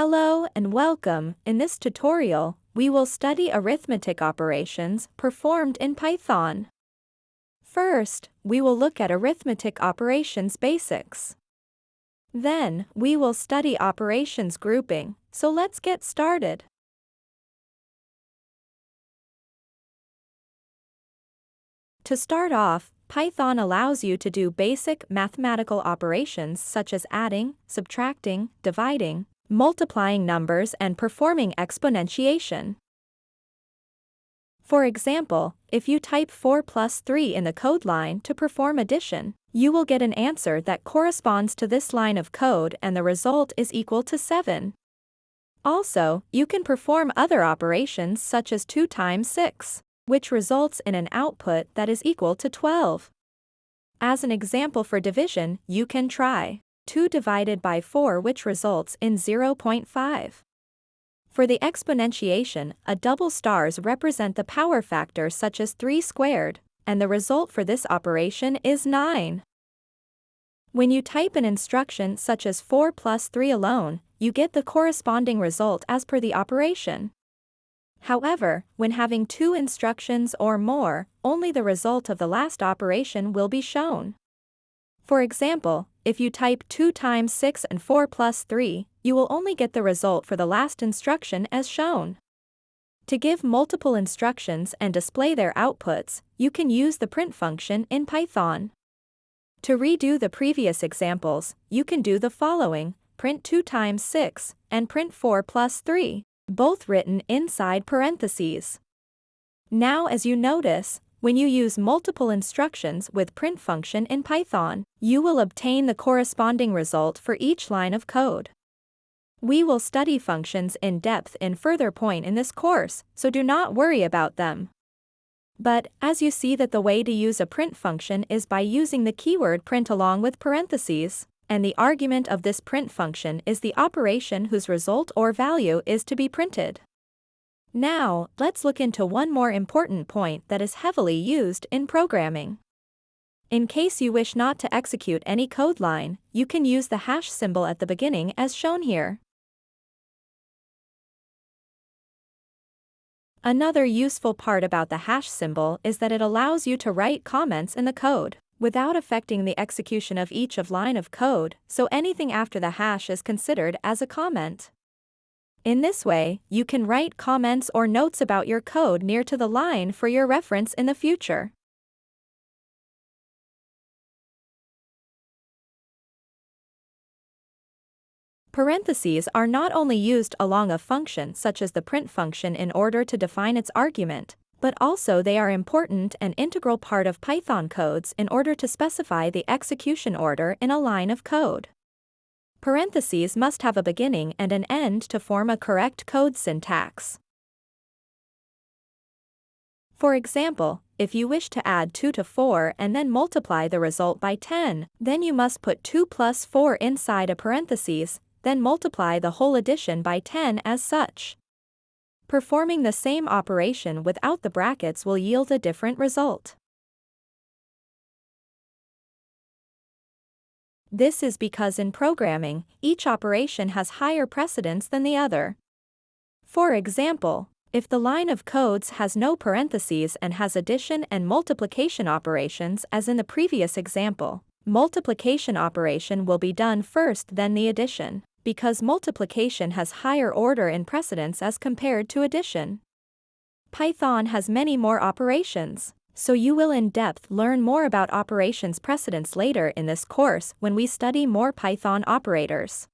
Hello and welcome. In this tutorial, we will study arithmetic operations performed in Python. First, we will look at arithmetic operations basics. Then, we will study operations grouping, so let's get started. To start off, Python allows you to do basic mathematical operations such as adding, subtracting, dividing, multiplying numbers, and performing exponentiation. For example, if you type 4 plus 3 in the code line to perform addition, you will get an answer that corresponds to this line of code and the result is equal to 7. Also, you can perform other operations such as 2 times 6, which results in an output that is equal to 12. As an example for division, you can try 2 divided by 4, which results in 0.5. For the exponentiation, a double stars represent the power factor such as 3 squared, and the result for this operation is 9. When you type an instruction such as 4 plus 3 alone, you get the corresponding result as per the operation. However, when having 2 instructions or more, only the result of the last operation will be shown. For example, if you type 2 times 6 and 4 plus 3, you will only get the result for the last instruction as shown. To give multiple instructions and display their outputs, you can use the print function in Python. To redo the previous examples, you can do the following: print 2 times 6 and print 4 plus 3, both written inside parentheses. Now, as you notice, when you use multiple instructions with print function in Python, you will obtain the corresponding result for each line of code. We will study functions in depth in further point in this course, so do not worry about them. But, as you see that the way to use a print function is by using the keyword print along with parentheses, and the argument of this print function is the operation whose result or value is to be printed. Now, let's look into one more important point that is heavily used in programming. In case you wish not to execute any code line, you can use the hash symbol at the beginning as shown here. Another useful part about the hash symbol is that it allows you to write comments in the code without affecting the execution of each line of code, so anything after the hash is considered as a comment. In this way, you can write comments or notes about your code near to the line for your reference in the future. Parentheses are not only used along a function such as the print function in order to define its argument, but also they are important and integral part of Python codes in order to specify the execution order in a line of code. Parentheses must have a beginning and an end to form a correct code syntax. For example, if you wish to add 2 to 4 and then multiply the result by 10, then you must put 2 plus 4 inside a parentheses, then multiply the whole addition by 10 as such. Performing the same operation without the brackets will yield a different result. This is because in programming, each operation has higher precedence than the other. For example, if the line of codes has no parentheses and has addition and multiplication operations as in the previous example, multiplication operation will be done first then the addition, because multiplication has higher order in precedence as compared to addition. Python has many more operations, so you will in depth learn more about operations precedence later in this course when we study more Python operators.